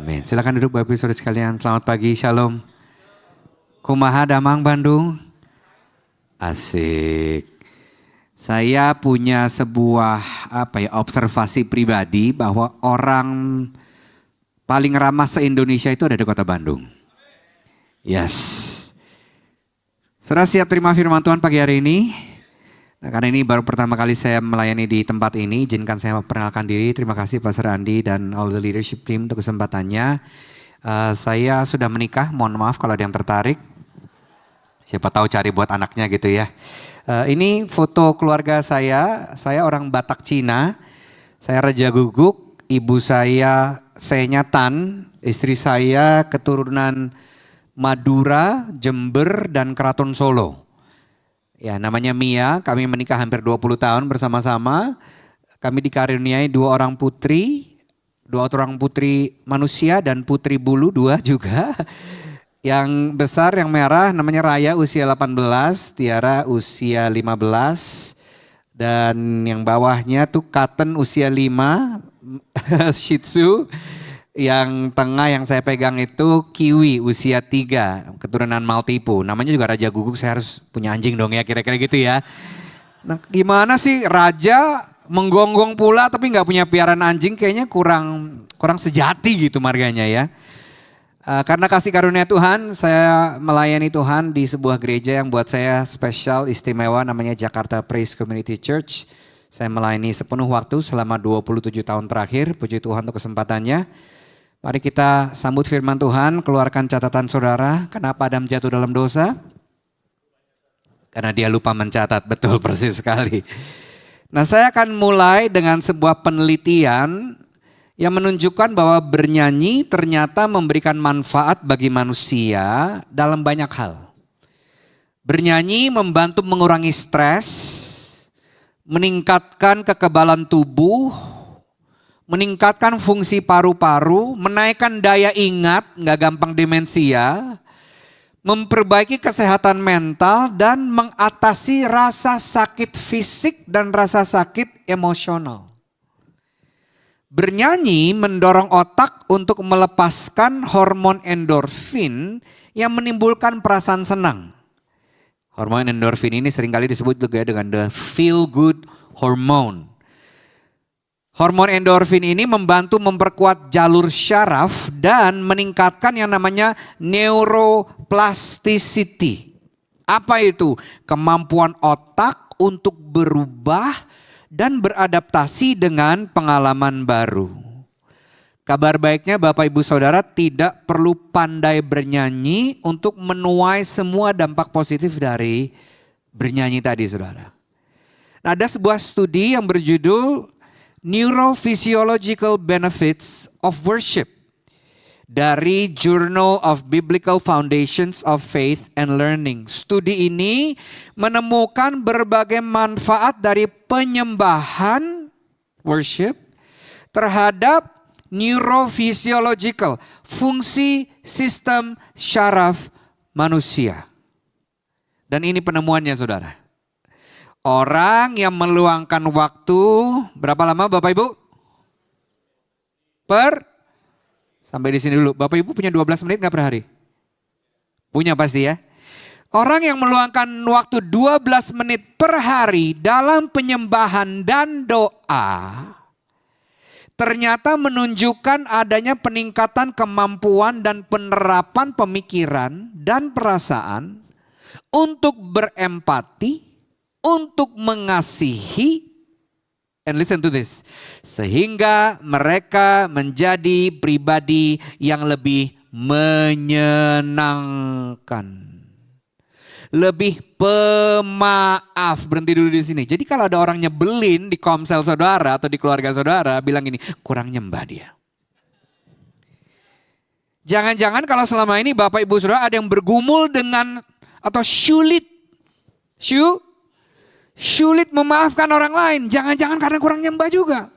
Amin. Silakan duduk Bapak Ibu Saudara sekalian. Selamat pagi, Shalom. Kumaha Damang Bandung? Asik. Saya punya sebuah observasi pribadi bahwa orang paling ramah se-Indonesia itu ada di Kota Bandung. Yes. Saudara siap terima firman Tuhan pagi hari ini? Nah, karena ini baru pertama kali saya melayani di tempat ini, izinkan saya memperkenalkan diri. Terima kasih Pastor Andi dan all the leadership team untuk kesempatannya. Saya sudah menikah, mohon maaf kalau ada yang tertarik. Siapa tahu cari buat anaknya gitu ya. Ini foto keluarga saya orang Batak Cina. Saya Raja Guguk, ibu saya Senya Tan, istri saya keturunan Madura, Jember, dan Keraton Solo. Ya, namanya Mia, kami menikah hampir 20 tahun bersama-sama. Kami dikaruniai dua orang putri manusia dan putri bulu dua juga. Yang besar, yang merah namanya Raya usia 18, Tiara usia 15. Dan yang bawahnya tuh Katen usia 5, Shih Tzu. Yang tengah yang saya pegang itu Kiwi usia 3, keturunan Maltipu. Namanya juga Raja Guguk, saya harus punya anjing dong ya kira-kira gitu ya. Nah gimana sih raja menggonggong pula tapi gak punya piaraan anjing, kayaknya kurang sejati gitu marganya ya. Karena kasih karunia Tuhan, saya melayani Tuhan di sebuah gereja yang buat saya spesial, istimewa, namanya Jakarta Praise Community Church. Saya melayani sepenuh waktu selama 27 tahun terakhir, puji Tuhan untuk kesempatannya. Mari kita sambut firman Tuhan, keluarkan catatan saudara. Kenapa Adam jatuh dalam dosa? Karena dia lupa mencatat, betul persis sekali. Nah saya akan mulai dengan sebuah penelitian yang menunjukkan bahwa bernyanyi ternyata memberikan manfaat bagi manusia dalam banyak hal. Bernyanyi membantu mengurangi stres, meningkatkan kekebalan tubuh, meningkatkan fungsi paru-paru, menaikkan daya ingat, nggak gampang demensia, memperbaiki kesehatan mental, dan mengatasi rasa sakit fisik dan rasa sakit emosional. Bernyanyi mendorong otak untuk melepaskan hormon endorfin yang menimbulkan perasaan senang. Hormon endorfin ini seringkali disebut juga dengan the feel good hormone. Hormon endorfin ini membantu memperkuat jalur syaraf dan meningkatkan yang namanya neuroplasticity. Apa itu? Kemampuan otak untuk berubah dan beradaptasi dengan pengalaman baru. Kabar baiknya Bapak Ibu Saudara tidak perlu pandai bernyanyi untuk menuai semua dampak positif dari bernyanyi tadi saudara. Nah, ada sebuah studi yang berjudul Neurophysiological Benefits of Worship dari Journal of Biblical Foundations of Faith and Learning. Studi ini menemukan berbagai manfaat dari penyembahan worship terhadap neurophysiological, fungsi sistem syaraf manusia. Dan ini penemuannya saudara. Orang yang meluangkan waktu, berapa lama Bapak Ibu? Sampai di sini dulu. Bapak Ibu punya 12 menit gak per hari? Punya pasti ya. Orang yang meluangkan waktu 12 menit per hari dalam penyembahan dan doa, ternyata menunjukkan adanya peningkatan kemampuan dan penerapan pemikiran dan perasaan untuk berempati, untuk mengasihi, and listen to this, sehingga mereka menjadi pribadi yang lebih menyenangkan, lebih pemaaf. Berhenti dulu di sini. Jadi kalau ada orang nyebelin di komsel saudara atau di keluarga saudara, bilang ini kurang nyembah dia. Jangan-jangan kalau selama ini Bapak Ibu Saudara ada yang bergumul dengan atau sulit memaafkan orang lain. Jangan-jangan karena kurang nyembah juga.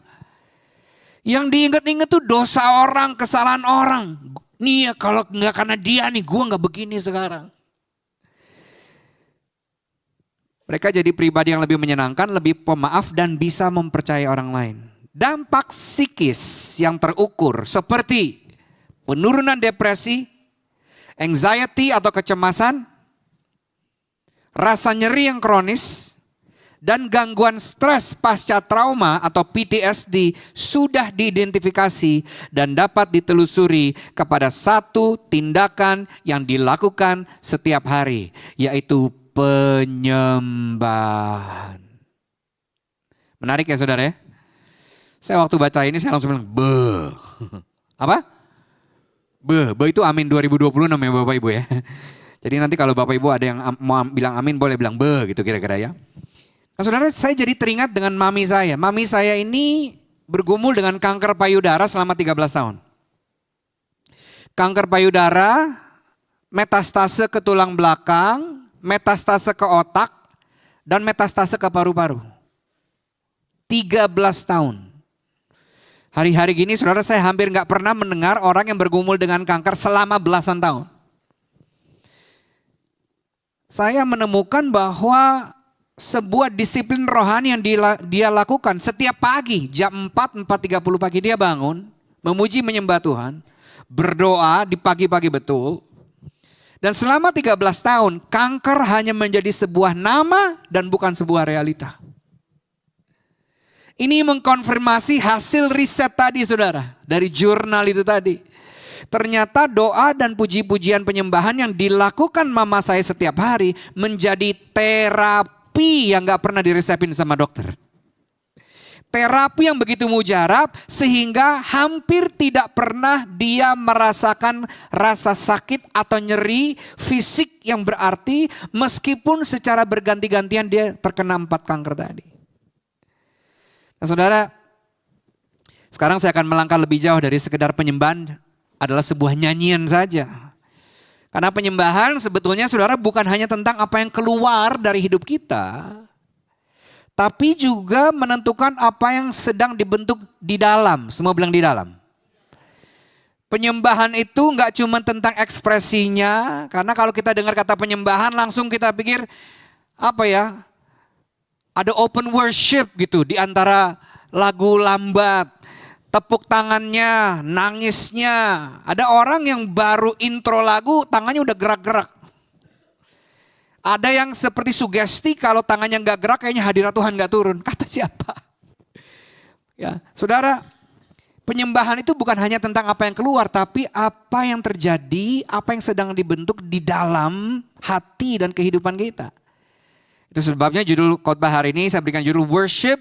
Yang diingat-ingat tuh dosa orang, kesalahan orang. Nih ya kalau nggak karena dia nih gue nggak begini sekarang. Mereka jadi pribadi yang lebih menyenangkan, lebih pemaaf dan bisa mempercayai orang lain. Dampak psikis yang terukur seperti penurunan depresi, anxiety atau kecemasan, rasa nyeri yang kronis, dan gangguan stres pasca trauma atau PTSD sudah diidentifikasi dan dapat ditelusuri kepada satu tindakan yang dilakukan setiap hari, yaitu penyembahan. Menarik ya saudara ya? Saya waktu baca ini saya langsung bilang, beuh. Apa? Beuh itu amin 2020 namanya Bapak Ibu ya. Jadi nanti kalau Bapak Ibu ada yang mau bilang amin boleh bilang beuh gitu kira-kira ya. Nah saudara, saya jadi teringat dengan mami saya. Mami saya ini bergumul dengan kanker payudara selama 13 tahun. Kanker payudara, metastase ke tulang belakang, metastase ke otak, dan metastase ke paru-paru. 13 tahun. Hari-hari gini saudara, saya hampir gak pernah mendengar orang yang bergumul dengan kanker selama belasan tahun. Saya menemukan bahwa sebuah disiplin rohani yang dia lakukan setiap pagi jam 4:30 pagi dia bangun, memuji menyembah Tuhan, berdoa di pagi-pagi betul. Dan selama 13 tahun kanker hanya menjadi sebuah nama dan bukan sebuah realita. Ini mengkonfirmasi hasil riset tadi saudara, dari jurnal itu tadi. Ternyata doa dan puji-pujian penyembahan yang dilakukan mama saya setiap hari menjadi terapi yang gak pernah diresepin sama dokter. Terapi yang begitu mujarab sehingga hampir tidak pernah dia merasakan rasa sakit atau nyeri fisik yang berarti meskipun secara berganti-gantian dia terkena 4 kanker tadi. Nah saudara, sekarang saya akan melangkah lebih jauh dari sekedar penyembahan adalah sebuah nyanyian saja. Karena penyembahan sebetulnya saudara bukan hanya tentang apa yang keluar dari hidup kita, tapi juga menentukan apa yang sedang dibentuk di dalam. Semua bilang di dalam. Penyembahan itu nggak cuma tentang ekspresinya, karena kalau kita dengar kata penyembahan langsung kita pikir apa ya? Ada open worship gitu di antara lagu lambat. Tepuk tangannya, nangisnya. Ada orang yang baru intro lagu tangannya udah gerak-gerak. Ada yang seperti sugesti kalau tangannya gak gerak kayaknya hadirat Tuhan gak turun. Kata siapa? Ya, saudara, penyembahan itu bukan hanya tentang apa yang keluar, tapi apa yang terjadi, apa yang sedang dibentuk di dalam hati dan kehidupan kita. Itu sebabnya judul khotbah hari ini saya berikan judul worship,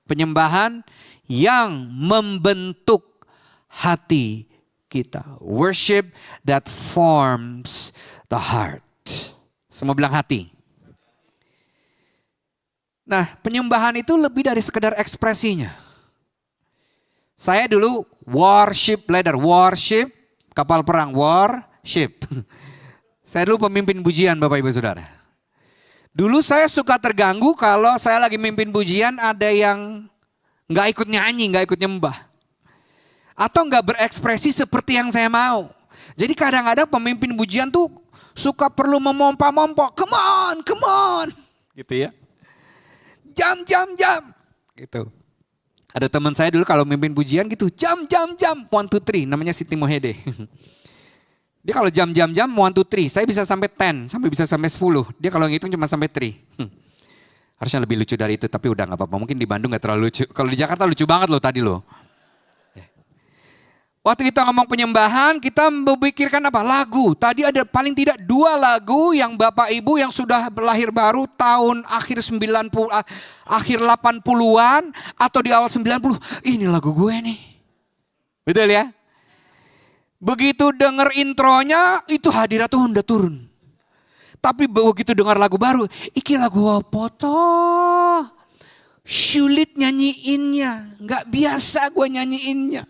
penyembahan yang membentuk hati kita. Worship that forms the heart. Semua bilang hati. Nah, penyembahan itu lebih dari sekedar ekspresinya. Saya dulu worship leader, worship kapal perang, worship. Saya dulu pemimpin pujian Bapak Ibu Saudara. Dulu saya suka terganggu kalau saya lagi mimpin pujian ada yang nggak ikut nyanyi, nggak ikut nyembah. Atau nggak berekspresi seperti yang saya mau. Jadi kadang-kadang pemimpin pujian tuh suka perlu memompa-mompa. Come on. Gitu ya. Jam. Gitu. Ada teman saya dulu kalau memimpin pujian gitu. Jam. 1, 2, 3. Namanya Siti Mohede. Dia kalau jam. 1, 2, 3. Saya bisa sampai 10. Bisa sampai 10. Dia kalau ngitung cuma sampai 3. Harusnya lebih lucu dari itu, tapi udah gak apa-apa. Mungkin di Bandung gak terlalu lucu. Kalau di Jakarta lucu banget loh tadi loh. Waktu kita ngomong penyembahan, kita memikirkan apa? Lagu. Tadi ada paling tidak 2 lagu yang Bapak Ibu yang sudah berlahir baru tahun akhir 90, akhir 80-an atau di awal 90. Ini lagu gue nih. Betul ya? Begitu denger intronya, itu hadirat Tuhan udah turun. Tapi begitu dengar lagu baru, iki lagu apa toh? Sulit nyanyiinnya, nggak biasa gue nyanyiinnya.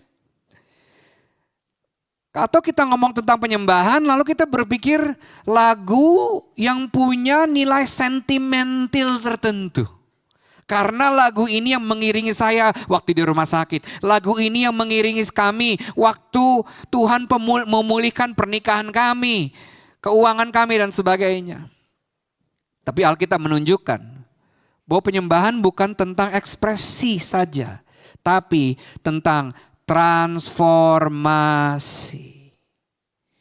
Atau kita ngomong tentang penyembahan, lalu kita berpikir lagu yang punya nilai sentimental tertentu. Karena lagu ini yang mengiringi saya waktu di rumah sakit. Lagu ini yang mengiringi kami waktu Tuhan memulihkan pernikahan kami, keuangan kami dan sebagainya. Tapi Alkitab menunjukkan bahwa penyembahan bukan tentang ekspresi saja, tapi tentang transformasi.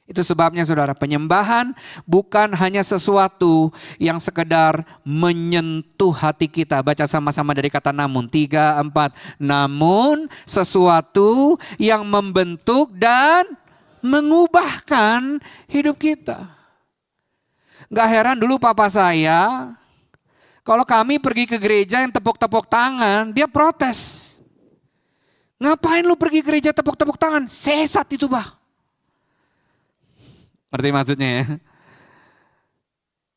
Itu sebabnya saudara, penyembahan bukan hanya sesuatu yang sekedar menyentuh hati kita. Baca sama-sama dari kata namun. 3, 4. Namun sesuatu yang membentuk dan mengubahkan hidup kita. Gak heran dulu papa saya, kalau kami pergi ke gereja yang tepuk-tepuk tangan, dia protes. Ngapain lu pergi ke gereja tepuk-tepuk tangan? Sesat itu bah. Ngerti maksudnya ya?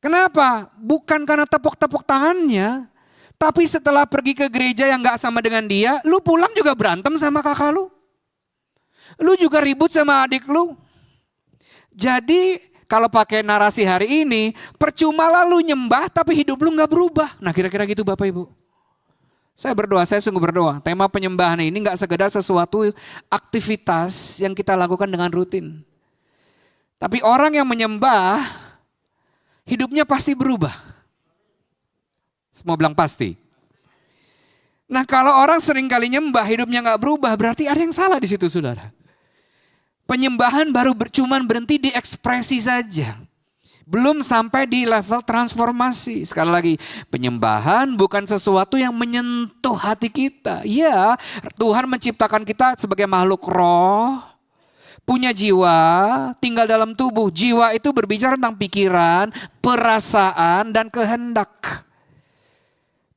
Kenapa? Bukan karena tepuk-tepuk tangannya. Tapi setelah pergi ke gereja yang gak sama dengan dia, lu pulang juga berantem sama kakak lu. Lu juga ribut sama adik lu. Jadi kalau pakai narasi hari ini, percuma lah lu nyembah tapi hidup lu gak berubah. Nah kira-kira gitu Bapak Ibu. Saya berdoa, saya sungguh berdoa. Tema penyembahan ini gak sekedar sesuatu aktivitas yang kita lakukan dengan rutin. Tapi orang yang menyembah, hidupnya pasti berubah. Semua bilang pasti. Nah kalau orang sering kali nyembah, hidupnya gak berubah, berarti ada yang salah di situ saudara. Penyembahan baru cuman berhenti di ekspresi saja. Belum sampai di level transformasi. Sekali lagi, penyembahan bukan sesuatu yang menyentuh hati kita. Ya, Tuhan menciptakan kita sebagai makhluk roh. Punya jiwa, tinggal dalam tubuh. Jiwa itu berbicara tentang pikiran, perasaan, dan kehendak.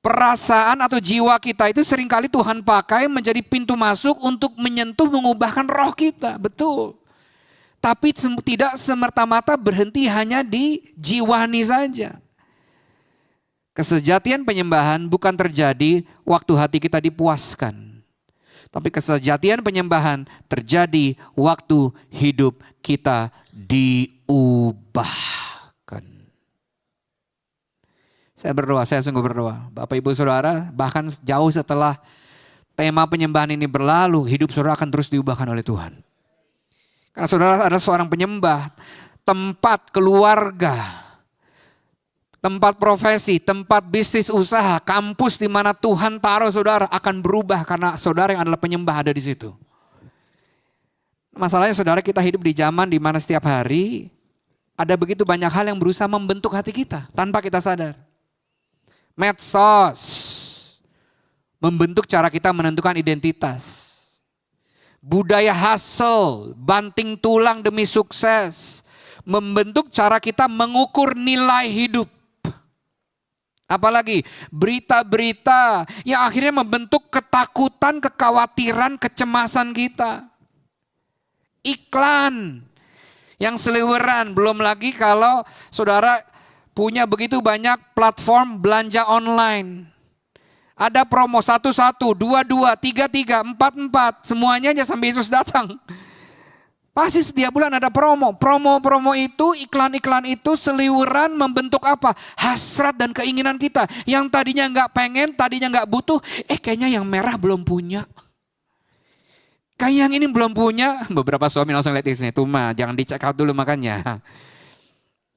Perasaan atau jiwa kita itu seringkali Tuhan pakai menjadi pintu masuk untuk menyentuh, mengubahkan roh kita. Betul. Tapi tidak semerta-mata berhenti hanya di jiwani saja. Kesejatian penyembahan bukan terjadi waktu hati kita dipuaskan. Tapi kesejatian penyembahan terjadi waktu hidup kita diubahkan. Saya berdoa, saya sungguh berdoa. Bapak Ibu Saudara, bahkan jauh setelah tema penyembahan ini berlalu, hidup saudara akan terus diubahkan oleh Tuhan. Karena saudara adalah seorang penyembah, tempat keluarga, tempat profesi, tempat bisnis usaha, kampus di mana Tuhan taruh saudara akan berubah karena saudara yang adalah penyembah ada di situ. Masalahnya saudara, kita hidup di zaman di mana setiap hari ada begitu banyak hal yang berusaha membentuk hati kita tanpa kita sadar. Medsos membentuk cara kita menentukan identitas. Budaya hustle, banting tulang demi sukses, membentuk cara kita mengukur nilai hidup. Apalagi berita-berita yang akhirnya membentuk ketakutan, kekhawatiran, kecemasan kita. Iklan yang seliweran, belum lagi kalau saudara punya begitu banyak platform belanja online. Ada promo 11, 22, 33, 44, semuanya aja sampai Yesus datang. Pasti setiap bulan ada promo. Promo-promo itu, iklan-iklan itu seliweran membentuk apa? Hasrat dan keinginan kita. Yang tadinya gak pengen, tadinya gak butuh. Kayaknya yang merah belum punya. Kayak yang ini belum punya. Beberapa suami langsung lihat isinya. Tuh mah jangan dicek out dulu makanya.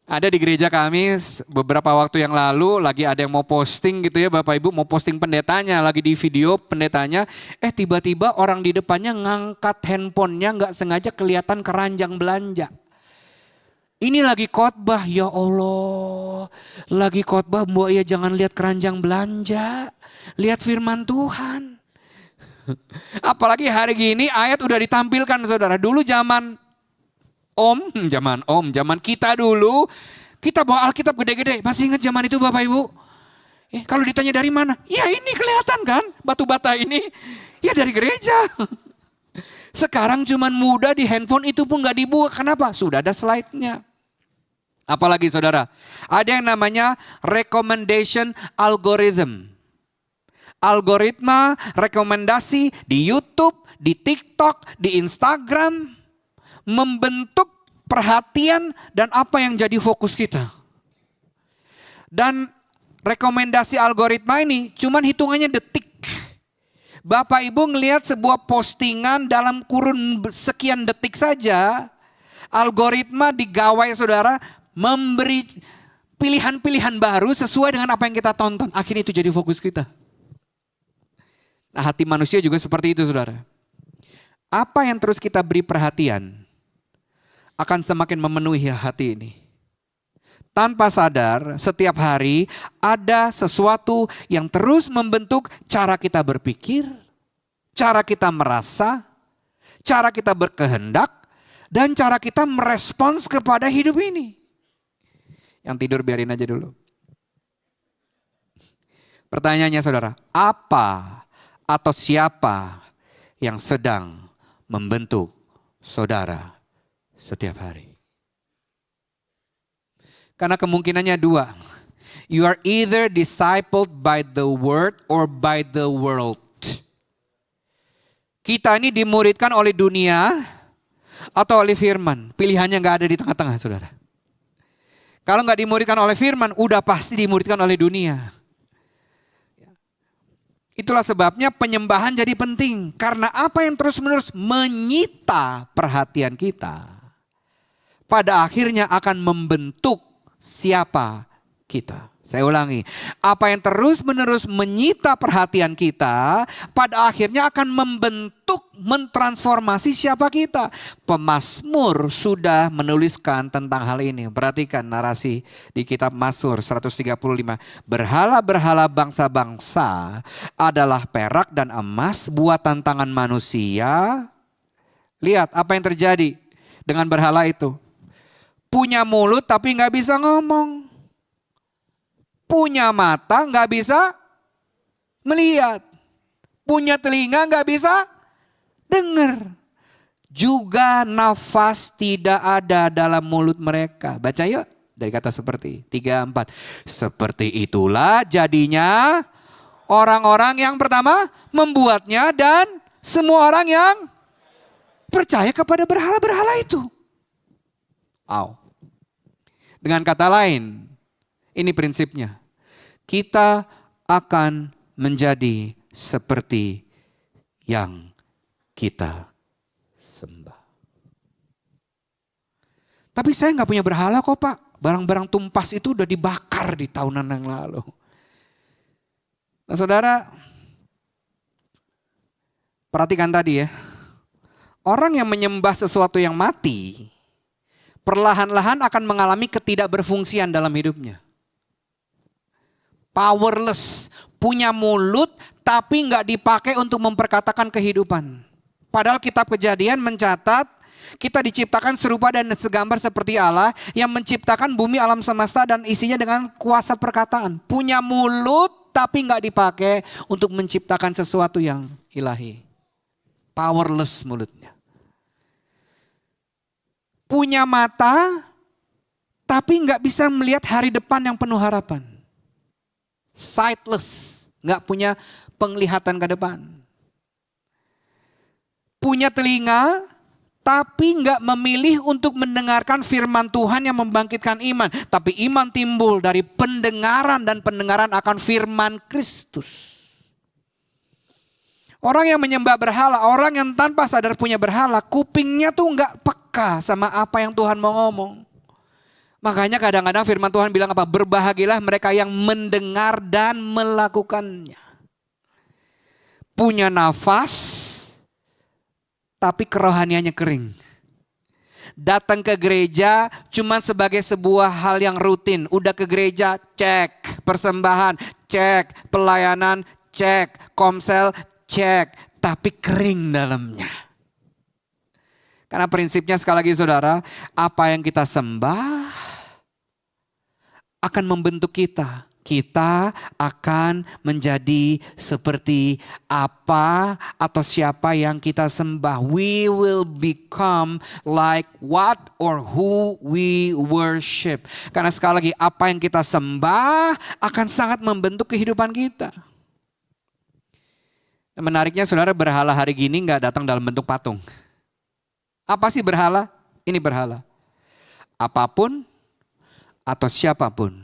Ada di gereja kami beberapa waktu yang lalu lagi ada yang mau posting gitu ya Bapak Ibu. Mau posting pendetanya, lagi di video pendetanya. Tiba-tiba orang di depannya ngangkat handphonenya gak sengaja kelihatan keranjang belanja. Ini lagi khotbah, ya Allah. Lagi khotbah, Mbak ya jangan lihat keranjang belanja. Lihat firman Tuhan. Apalagi hari gini ayat udah ditampilkan saudara. Dulu zaman zaman kita dulu, kita bawa Alkitab gede-gede. Masih ingat zaman itu Bapak Ibu? Kalau ditanya dari mana? Ya ini kelihatan kan, batu bata ini. Ya dari gereja. Sekarang cuman mudah di handphone itu pun gak dibuat. Kenapa? Sudah ada slide-nya. Apalagi saudara, ada yang namanya recommendation algorithm. Algoritma rekomendasi di YouTube, di TikTok, di Instagram. Membentuk perhatian dan apa yang jadi fokus kita. Dan rekomendasi algoritma ini cuman hitungannya detik. Bapak Ibu ngelihat sebuah postingan dalam kurun sekian detik saja. Algoritma digawai saudara memberi pilihan-pilihan baru sesuai dengan apa yang kita tonton. Akhirnya itu jadi fokus kita. Nah hati manusia juga seperti itu saudara. Apa yang terus kita beri perhatian? akan semakin memenuhi hati ini. Tanpa sadar, setiap hari ada sesuatu yang terus membentuk cara kita berpikir, cara kita merasa, cara kita berkehendak, dan cara kita merespons kepada hidup ini. Yang tidur biarin aja dulu. Pertanyaannya saudara, apa atau siapa yang sedang membentuk saudara setiap hari? Karena kemungkinannya dua. You are either discipled by the word or by the world. Kita ini dimuridkan oleh dunia atau oleh firman. Pilihannya gak ada di tengah-tengah saudara. Kalau gak dimuridkan oleh firman, udah pasti dimuridkan oleh dunia. Itulah sebabnya penyembahan jadi penting. Karena apa yang terus-menerus menyita perhatian kita, pada akhirnya akan membentuk siapa kita. Saya ulangi, apa yang terus-menerus menyita perhatian kita, pada akhirnya akan membentuk, mentransformasi siapa kita. Pemazmur sudah menuliskan tentang hal ini. Perhatikan narasi di kitab Mazmur 135. Berhala-berhala bangsa-bangsa adalah perak dan emas buatan tangan manusia. Lihat apa yang terjadi dengan berhala itu. Punya mulut tapi gak bisa ngomong. Punya mata gak bisa melihat. Punya telinga gak bisa dengar. Juga nafas tidak ada dalam mulut mereka. Baca yuk dari kata seperti. 3, 4. Seperti itulah jadinya orang-orang yang pertama membuatnya dan semua orang yang percaya kepada berhala-berhala itu. Dengan kata lain, ini prinsipnya. Kita akan menjadi seperti yang kita sembah. Tapi saya nggak punya berhala kok Pak. Barang-barang tumpas itu udah dibakar di tahunan yang lalu. Nah saudara, perhatikan tadi ya. Orang yang menyembah sesuatu yang mati, perlahan-lahan akan mengalami ketidakberfungsian dalam hidupnya. Powerless, punya mulut tapi nggak dipakai untuk memperkatakan kehidupan. Padahal kitab Kejadian mencatat kita diciptakan serupa dan segambar seperti Allah yang menciptakan bumi alam semesta dan isinya dengan kuasa perkataan. Punya mulut tapi nggak dipakai untuk menciptakan sesuatu yang ilahi. Powerless mulutnya. Punya mata tapi nggak bisa melihat hari depan yang penuh harapan. Sightless, nggak punya penglihatan ke depan. Punya telinga tapi nggak memilih untuk mendengarkan firman Tuhan yang membangkitkan iman. Tapi iman timbul dari pendengaran dan pendengaran akan firman Kristus. Orang yang menyembah berhala, orang yang tanpa sadar punya berhala, kupingnya tuh nggak peka sama apa yang Tuhan mau ngomong. Makanya kadang-kadang firman Tuhan bilang apa? Berbahagialah mereka yang mendengar dan melakukannya. Punya nafas, tapi kerohaniannya kering. Datang ke gereja cuma sebagai sebuah hal yang rutin. Udah ke gereja, cek. Persembahan, cek. Pelayanan, cek. Komsel, cek. Tapi kering dalamnya. Karena prinsipnya sekali lagi saudara, apa yang kita sembah akan membentuk kita. Kita akan menjadi seperti apa atau siapa yang kita sembah. We will become like what or who we worship. Karena sekali lagi apa yang kita sembah akan sangat membentuk kehidupan kita. Menariknya saudara, berhala hari gini gak datang dalam bentuk patung. Apa sih berhala? Ini berhala. Apapun atau siapapun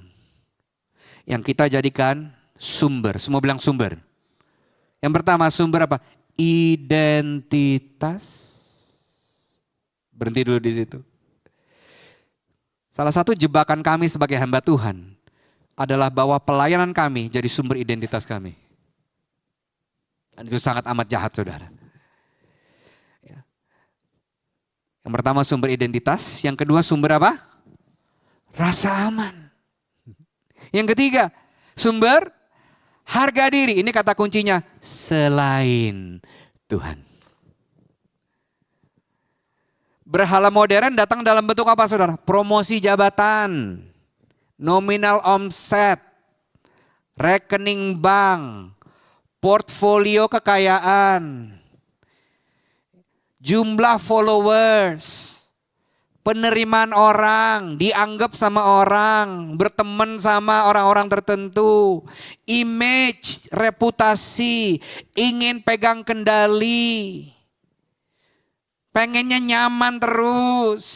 yang kita jadikan sumber. Semua bilang sumber. Yang pertama sumber apa? Identitas. Berhenti dulu di situ. Salah satu jebakan kami sebagai hamba Tuhan adalah bahwa pelayanan kami jadi sumber identitas kami. Dan itu sangat amat jahat saudara. Yang Yang pertama sumber identitas, yang kedua sumber apa? Rasa aman. Yang ketiga, sumber harga diri. Ini kata kuncinya, selain Tuhan. Berhala modern datang dalam bentuk apa saudara? Promosi jabatan, nominal omset, rekening bank, portfolio kekayaan, jumlah followers, penerimaan orang, dianggap sama orang, berteman sama orang-orang tertentu, image, reputasi, ingin pegang kendali, pengennya nyaman terus.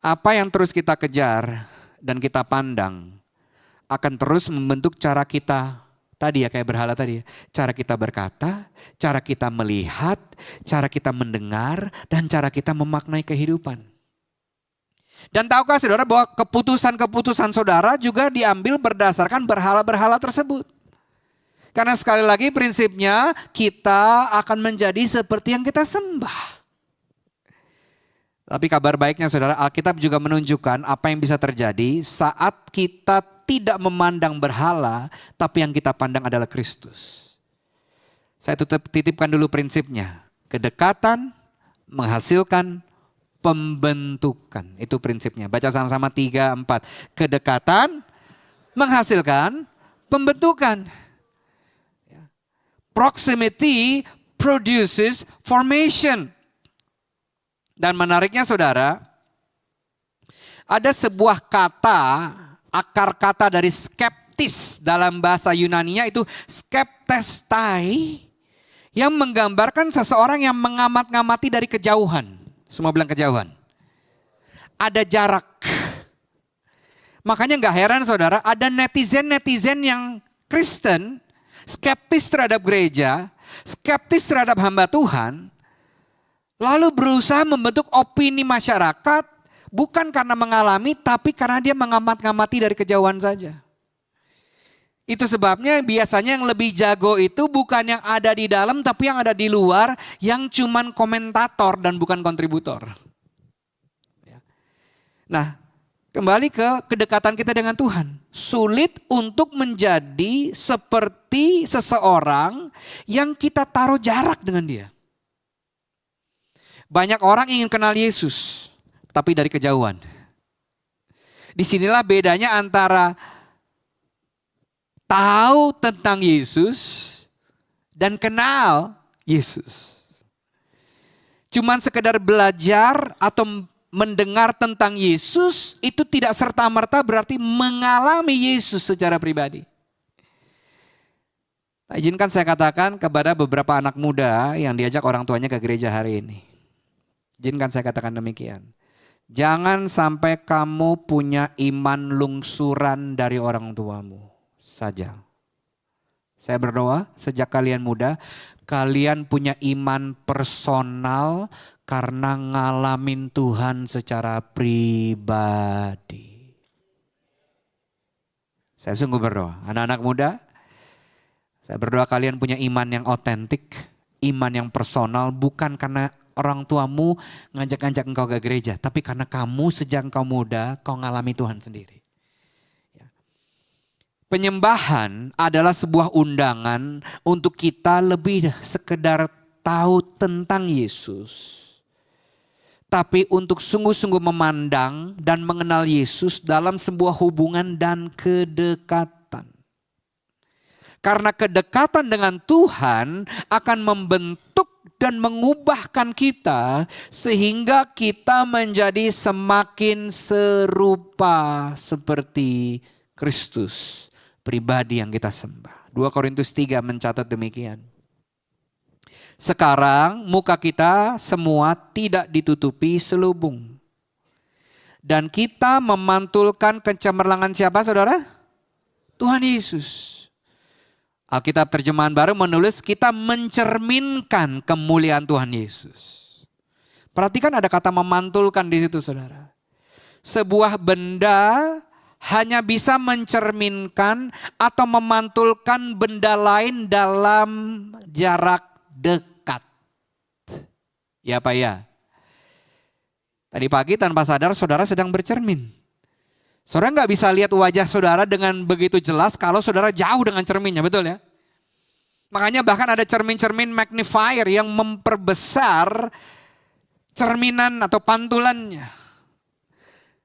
Apa yang terus kita kejar dan kita pandang akan terus membentuk cara kita. Tadi ya kayak berhala tadi ya. Cara kita berkata, cara kita melihat, cara kita mendengar, dan cara kita memaknai kehidupan. Dan tahukah saudara bahwa keputusan-keputusan saudara juga diambil berdasarkan berhala-berhala tersebut. Karena sekali lagi prinsipnya kita akan menjadi seperti yang kita sembah. Tapi kabar baiknya saudara, Alkitab juga menunjukkan apa yang bisa terjadi saat kita tidak memandang berhala, tapi yang kita pandang adalah Kristus. Saya titipkan dulu prinsipnya. Kedekatan menghasilkan pembentukan. Itu prinsipnya. Baca sama-sama 3, 4. Kedekatan menghasilkan pembentukan. Proximity produces formation. Dan menariknya saudara, ada sebuah kata, akar kata dari skeptis dalam bahasa Yunani-nya itu skeptestai, yang menggambarkan seseorang yang mengamat-ngamati dari kejauhan. Semua bilang kejauhan. Ada jarak. Makanya gak heran saudara, ada netizen-netizen yang Kristen, skeptis terhadap gereja, skeptis terhadap hamba Tuhan, lalu berusaha membentuk opini masyarakat bukan karena mengalami tapi karena dia mengamat-ngamati dari kejauhan saja. Itu sebabnya biasanya yang lebih jago itu bukan yang ada di dalam tapi yang ada di luar, yang cuman komentator dan bukan kontributor. Nah, kembali ke kedekatan kita dengan Tuhan. Sulit untuk menjadi seperti seseorang yang kita taruh jarak dengan dia. Banyak orang ingin kenal Yesus, tapi dari kejauhan. Disinilah bedanya antara tahu tentang Yesus dan kenal Yesus. Cuman sekedar belajar atau mendengar tentang Yesus itu tidak serta-merta berarti mengalami Yesus secara pribadi. Nah, izinkan saya katakan kepada beberapa anak muda yang diajak orang tuanya ke gereja hari ini. Izinkan saya katakan demikian. Jangan sampai kamu punya iman lungsuran dari orang tuamu saja. Saya berdoa sejak kalian muda, kalian punya iman personal karena ngalamin Tuhan secara pribadi. Saya sungguh berdoa, anak-anak muda, saya berdoa kalian punya iman yang otentik, iman yang personal, bukan karena orang tuamu ngajak-ngajak engkau ke gereja, tapi karena kamu sejak engkau muda, kau ngalami Tuhan sendiri. Penyembahan adalah sebuah undangan untuk kita lebih sekedar tahu tentang Yesus. Tapi untuk sungguh-sungguh memandang dan mengenal Yesus dalam sebuah hubungan dan kedekatan. Karena kedekatan dengan Tuhan akan membentuk dan mengubahkan kita sehingga kita menjadi semakin serupa seperti Kristus pribadi yang kita sembah. 2 Korintus 3 mencatat demikian. Sekarang muka kita semua tidak ditutupi selubung. Dan kita memantulkan kecemerlangan siapa saudara? Tuhan Yesus. Alkitab terjemahan baru menulis kita mencerminkan kemuliaan Tuhan Yesus. Perhatikan ada kata memantulkan di situ saudara. Sebuah benda hanya bisa mencerminkan atau memantulkan benda lain dalam jarak dekat. Ya Pak ya. Tadi pagi tanpa sadar saudara sedang bercermin. Saudara nggak bisa lihat wajah saudara dengan begitu jelas kalau saudara jauh dengan cerminnya, betul ya? Makanya bahkan ada cermin-cermin magnifier yang memperbesar cerminan atau pantulannya.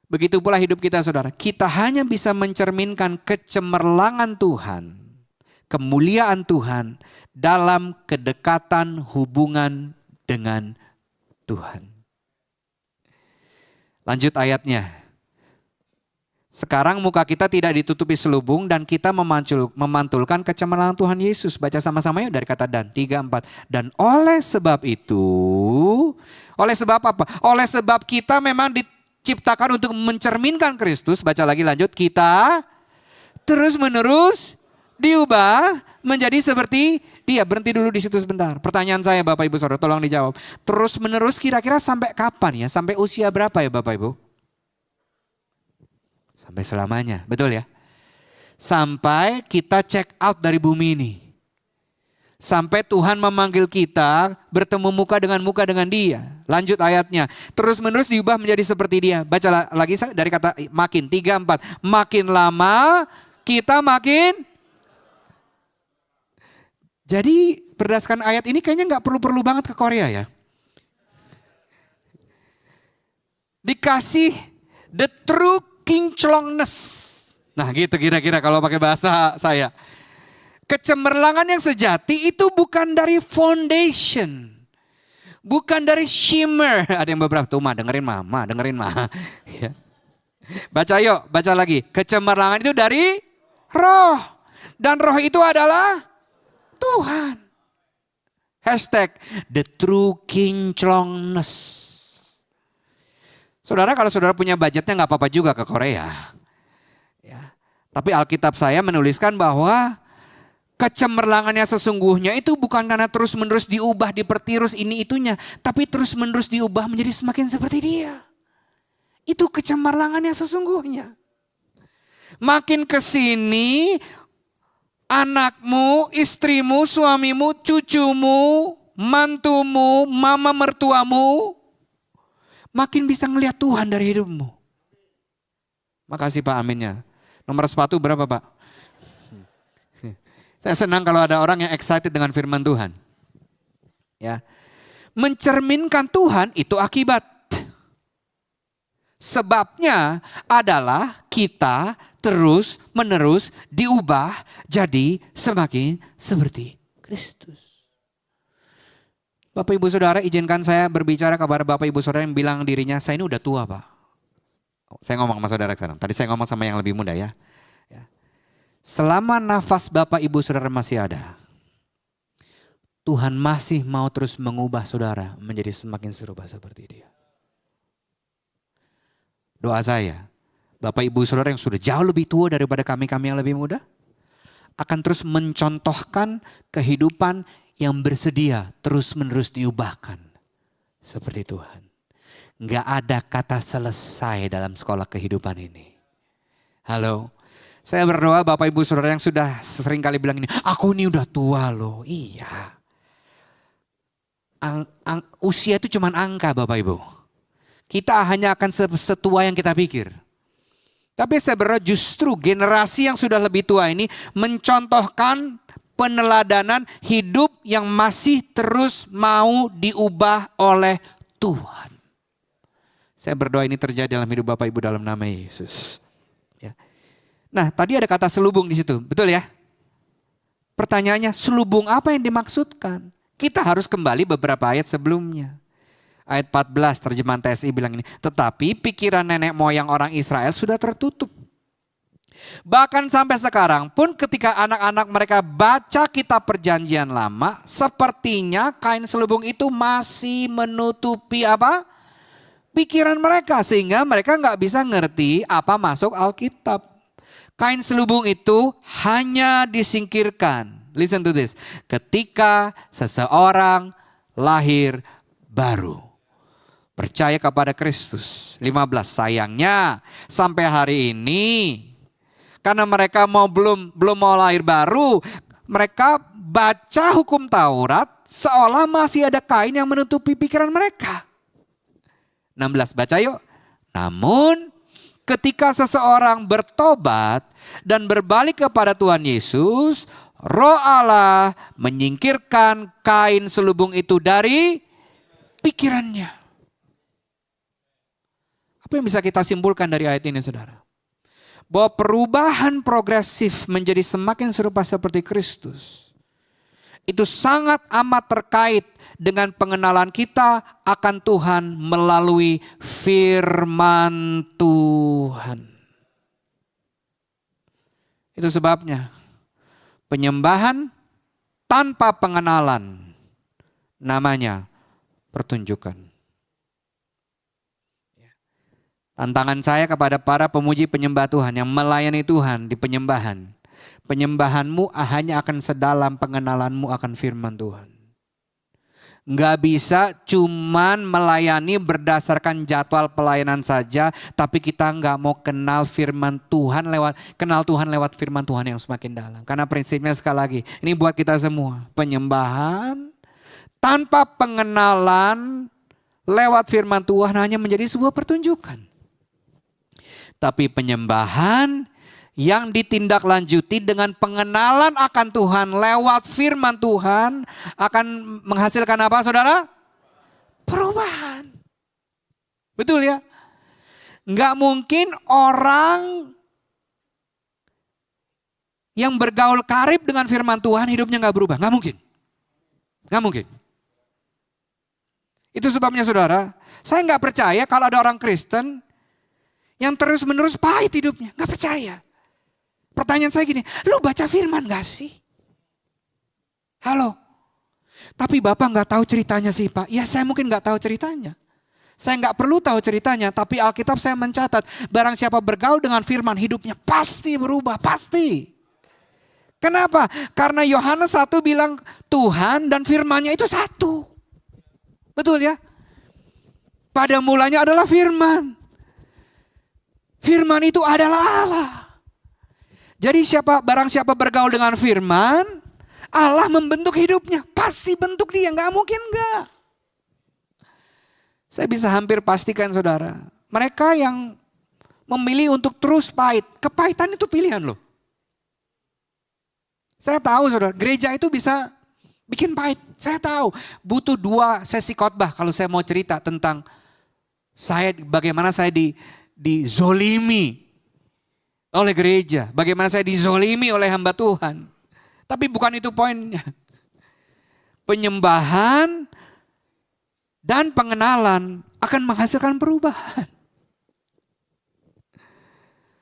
Begitu pula hidup kita saudara. Kita hanya bisa mencerminkan kecemerlangan Tuhan, kemuliaan Tuhan dalam kedekatan hubungan dengan Tuhan. Lanjut ayatnya. Sekarang muka kita tidak ditutupi selubung dan kita memantulkan kecemerlangan Tuhan Yesus. Baca sama-sama yuk dari kata dan. 3, 4. Dan oleh sebab itu, oleh sebab apa? Oleh sebab kita memang diciptakan untuk mencerminkan Kristus. Baca lagi lanjut. Kita terus menerus diubah menjadi seperti Dia. Berhenti dulu di situ sebentar. Pertanyaan saya Bapak Ibu Saudara, tolong dijawab. Terus menerus kira-kira sampai kapan ya? Sampai usia berapa ya Bapak Ibu? Sampai selamanya, betul ya? Sampai kita check out dari bumi ini. Sampai Tuhan memanggil kita bertemu muka dengan Dia. Lanjut ayatnya. Terus menerus diubah menjadi seperti Dia. Baca lagi dari kata makin. 3, 4. Makin lama kita makin. Jadi berdasarkan ayat ini kayaknya nggak perlu banget ke Korea ya. Dikasih the true kinclongness. Nah gitu kira-kira kalau pakai bahasa saya. Kecemerlangan yang sejati itu bukan dari foundation. Bukan dari shimmer. Ada yang beberapa tuh dengerin mama. Ya. Baca yuk, baca lagi. Kecemerlangan itu dari roh. Dan roh itu adalah Tuhan. Hashtag the true kinclongness. Saudara kalau saudara punya budgetnya nggak apa-apa juga ke Korea. Ya. Tapi Alkitab saya menuliskan bahwa kecemerlangannya sesungguhnya itu bukan karena terus-menerus diubah, dipertirus ini itunya. Tapi terus-menerus diubah menjadi semakin seperti Dia. Itu kecemerlangannya sesungguhnya. Makin kesini anakmu, istrimu, suamimu, cucumu, mantumu, mama mertuamu makin bisa ngelihat Tuhan dari hidupmu. Makasih Pak aminnya. Nomor sepatu berapa Pak? Saya senang kalau ada orang yang excited dengan firman Tuhan. Ya. Mencerminkan Tuhan itu akibat. Sebabnya adalah kita terus menerus diubah jadi semakin seperti Kristus. Bapak Ibu Saudara, izinkan saya berbicara kepada Bapak Ibu Saudara yang bilang dirinya, saya ini udah tua Pak. Saya ngomong sama saudara sekarang. Tadi saya ngomong sama yang lebih muda ya. Selama nafas Bapak Ibu Saudara masih ada, Tuhan masih mau terus mengubah saudara menjadi semakin serupa seperti Dia. Doa saya, Bapak Ibu Saudara yang sudah jauh lebih tua daripada kami yang lebih muda, akan terus mencontohkan kehidupan yang bersedia terus-menerus diubahkan seperti Tuhan. Nggak ada kata selesai dalam sekolah kehidupan ini. Halo, saya berdoa Bapak Ibu Saudara yang sudah sering kali bilang ini, aku ini udah tua loh. Iya. Usia itu cuma angka Bapak Ibu. Kita hanya akan setua yang kita pikir. Tapi saya berdoa justru generasi yang sudah lebih tua ini mencontohkan peneladanan hidup yang masih terus mau diubah oleh Tuhan. Saya berdoa ini terjadi dalam hidup Bapak Ibu dalam nama Yesus. Ya. Nah tadi ada kata selubung di situ, betul ya? Pertanyaannya selubung apa yang dimaksudkan? Kita harus kembali beberapa ayat sebelumnya. Ayat 14 terjemahan TSI bilang ini. Tetapi pikiran nenek moyang orang Israel sudah tertutup. Bahkan sampai sekarang pun ketika anak-anak mereka baca kitab perjanjian lama. Sepertinya kain selubung itu masih menutupi apa? Pikiran mereka. Sehingga mereka nggak bisa ngerti apa masuk Alkitab. Kain selubung itu hanya disingkirkan. Listen to this. Ketika seseorang lahir baru. Percaya kepada Kristus. 15 sayangnya sampai hari ini. Karena mereka belum mau lahir baru. Mereka baca hukum Taurat seolah masih ada kain yang menutupi pikiran mereka. 16 baca yuk. Namun ketika seseorang bertobat dan berbalik kepada Tuhan Yesus, Roh Allah menyingkirkan kain selubung itu dari pikirannya. Apa yang bisa kita simpulkan dari ayat ini, saudara? Bahwa perubahan progresif menjadi semakin serupa seperti Kristus itu sangat amat terkait dengan pengenalan kita akan Tuhan melalui firman Tuhan. Itu sebabnya penyembahan tanpa pengenalan namanya pertunjukan. Tantangan saya kepada para pemuji penyembah Tuhan yang melayani Tuhan di penyembahan. Penyembahanmu hanya akan sedalam pengenalanmu akan firman Tuhan. Nggak bisa cuman melayani berdasarkan jadwal pelayanan saja, tapi kita nggak mau kenal firman Tuhan lewat firman Tuhan yang semakin dalam. Karena prinsipnya sekali lagi, ini buat kita semua. Penyembahan tanpa pengenalan lewat firman Tuhan hanya menjadi sebuah pertunjukan. Tapi penyembahan yang ditindaklanjuti dengan pengenalan akan Tuhan lewat firman Tuhan akan menghasilkan apa, saudara? Perubahan. Betul ya? Nggak mungkin orang yang bergaul karib dengan firman Tuhan hidupnya nggak berubah. Nggak mungkin. Nggak mungkin. Itu sebabnya, saudara, saya nggak percaya kalau ada orang Kristen yang terus-menerus pahit hidupnya. Nggak percaya. Pertanyaan saya gini, lu baca firman gak sih? Halo? Tapi Bapak gak tahu ceritanya sih Pak. Ya saya mungkin gak tahu ceritanya. Saya gak perlu tahu ceritanya, tapi Alkitab saya mencatat, barang siapa bergaul dengan firman hidupnya pasti berubah, pasti. Kenapa? Karena Yohanes 1 bilang Tuhan dan firman-Nya itu satu. Betul ya? Pada mulanya adalah firman. Firman itu adalah Allah. Jadi barang siapa bergaul dengan firman, Allah membentuk hidupnya. Pasti bentuk dia, gak mungkin enggak. Saya bisa hampir pastikan, saudara, mereka yang memilih untuk terus pahit, kepahitan itu pilihan loh. Saya tahu, saudara, gereja itu bisa bikin pahit. Saya tahu, butuh 2 sesi khotbah kalau saya mau cerita tentang bagaimana saya dizolimi oleh gereja. Bagaimana saya dizolimi oleh hamba Tuhan. Tapi bukan itu poinnya. Penyembahan dan pengenalan akan menghasilkan perubahan.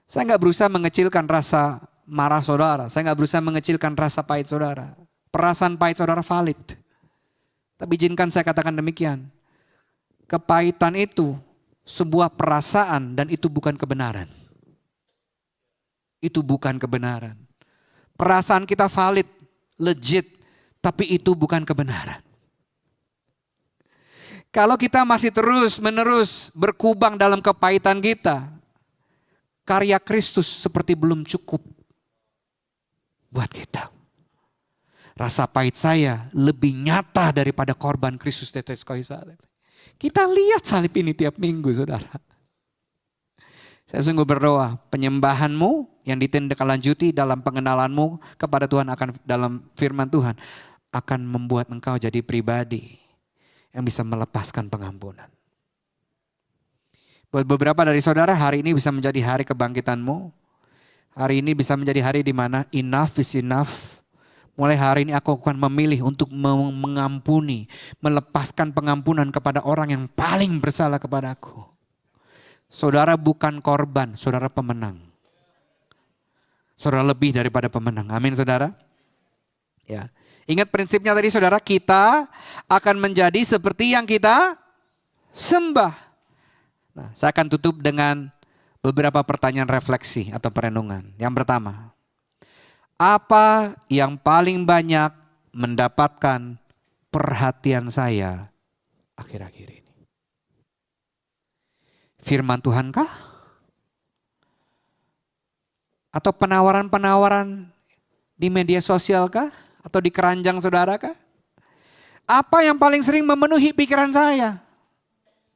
Saya nggak berusaha mengecilkan rasa marah saudara. Saya nggak berusaha mengecilkan rasa pahit saudara. Perasaan pahit saudara valid. Tapi izinkan saya katakan demikian. Kepahitan itu sebuah perasaan dan itu bukan kebenaran. Itu bukan kebenaran. Perasaan kita valid, legit, tapi itu bukan kebenaran. Kalau kita masih terus-menerus berkubang dalam kepahitan kita, karya Kristus seperti belum cukup buat kita. Rasa pahit saya lebih nyata daripada korban Kristus di atas kayu salib. Kita lihat salib ini tiap minggu, saudara. Saya sungguh berdoa, penyembahanmu yang ditindaklanjuti dalam pengenalanmu kepada Tuhan akan dalam firman Tuhan akan membuat engkau jadi pribadi yang bisa melepaskan pengampunan. Buat beberapa dari saudara, hari ini bisa menjadi hari kebangkitanmu. Hari ini bisa menjadi hari di mana enough is enough. Mulai hari ini aku akan memilih untuk mengampuni, melepaskan pengampunan kepada orang yang paling bersalah kepada aku. Saudara bukan korban, saudara pemenang. Saudara lebih daripada pemenang. Amin, saudara. Ya. Ingat prinsipnya tadi, saudara, kita akan menjadi seperti yang kita sembah. Nah, saya akan tutup dengan beberapa pertanyaan refleksi atau perenungan. Yang pertama, apa yang paling banyak mendapatkan perhatian saya akhir-akhir ini? Firman Tuhan kah? Atau penawaran-penawaran di media sosial kah? Atau di keranjang saudara kah? Apa yang paling sering memenuhi pikiran saya?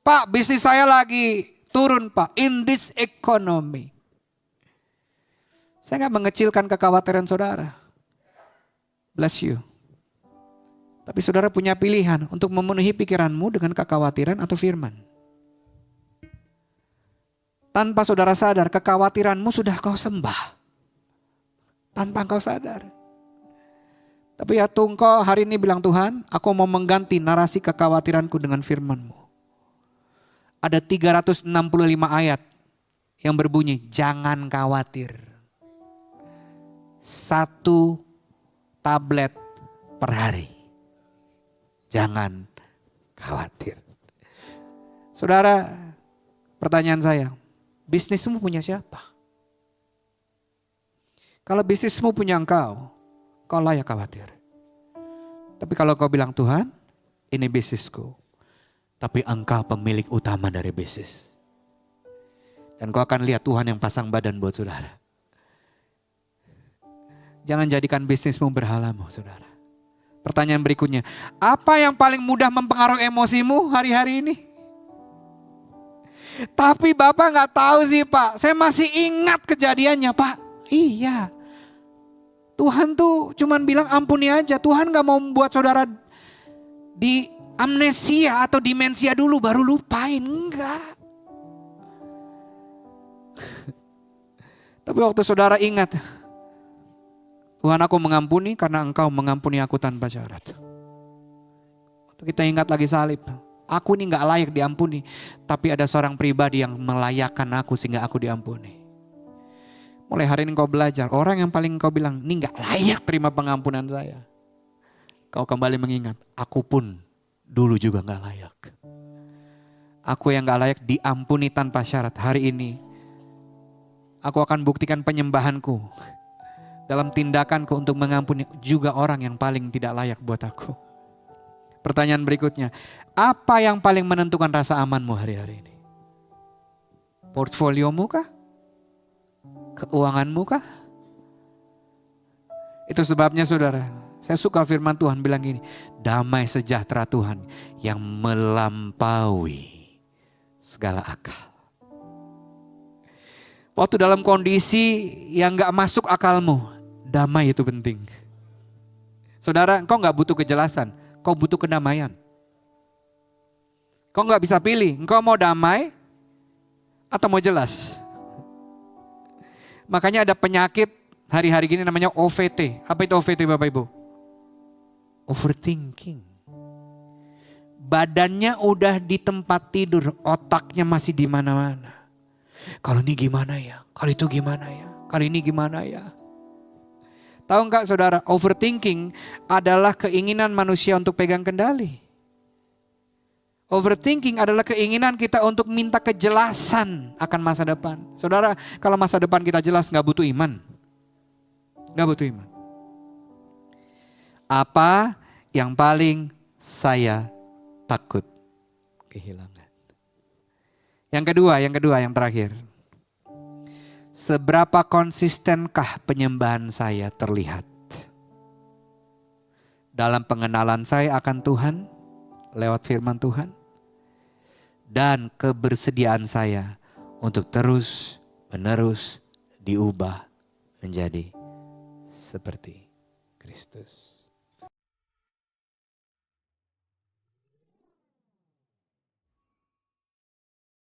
Pak, bisnis saya lagi turun Pak, in this economy. Saya nggak mengecilkan kekhawatiran saudara. Bless you. Tapi saudara punya pilihan untuk memenuhi pikiranmu dengan kekhawatiran atau firman. Tanpa saudara sadar, kekhawatiranmu sudah kau sembah. Tanpa kau sadar. Tapi ya engkau hari ini bilang, Tuhan, aku mau mengganti narasi kekhawatiranku dengan firman-Mu. Ada 365 ayat yang berbunyi, jangan khawatir. 1 tablet per hari. Jangan khawatir. Saudara, pertanyaan saya, bisnismu punya siapa? Kalau bisnismu punya engkau, kau layak khawatir. Tapi kalau kau bilang, Tuhan, ini bisnisku. Tapi engkau pemilik utama dari bisnis. Dan kau akan lihat Tuhan yang pasang badan buat saudara. Jangan jadikan bisnismu berhalamu, saudara. Pertanyaan berikutnya, apa yang paling mudah mempengaruhi emosimu hari-hari ini? Tapi Bapak gak tahu sih Pak, saya masih ingat kejadiannya Pak. Iya. Tuhan tuh cuman bilang ampuni aja. Tuhan gak mau membuat saudara di amnesia atau demensia dulu baru lupain. Enggak. Tapi waktu saudara ingat, Tuhan aku mengampuni karena engkau mengampuni aku tanpa syarat. Waktu kita ingat lagi salib. Aku ini gak layak diampuni. Tapi ada seorang pribadi yang melayakkan aku sehingga aku diampuni. Mulai hari ini kau belajar, orang yang paling kau bilang, ini gak layak terima pengampunan saya. Kau kembali mengingat, aku pun dulu juga gak layak. Aku yang gak layak diampuni tanpa syarat. Hari ini, aku akan buktikan penyembahanku. Dalam tindakanku untuk mengampuni juga orang yang paling tidak layak buat aku. Pertanyaan berikutnya, apa yang paling menentukan rasa amanmu hari-hari ini? Portfoliomu kah? Keuanganmu kah? Itu sebabnya saudara, saya suka firman Tuhan bilang gini, damai sejahtera Tuhan yang melampaui segala akal. Waktu dalam kondisi yang gak masuk akalmu, damai itu penting. Saudara, engkau gak butuh kejelasan, kau butuh kedamaian. Kau gak bisa pilih, engkau mau damai atau mau jelas. Makanya ada penyakit hari-hari gini namanya OVT. Apa itu OVT Bapak Ibu? Overthinking. Badannya udah di tempat tidur, otaknya masih di mana-mana. Kalau ini gimana ya? Kalau itu gimana ya? Kali ini gimana ya? Tahu enggak saudara, overthinking adalah keinginan manusia untuk pegang kendali. Overthinking adalah keinginan kita untuk minta kejelasan akan masa depan. Saudara, kalau masa depan kita jelas gak butuh iman. Gak butuh iman. Apa yang paling saya takut kehilangan? Yang kedua, yang terakhir. Seberapa konsistenkah penyembahan saya terlihat? Dalam pengenalan saya akan Tuhan, lewat firman Tuhan. Dan kebersediaan saya untuk terus menerus diubah menjadi seperti Kristus.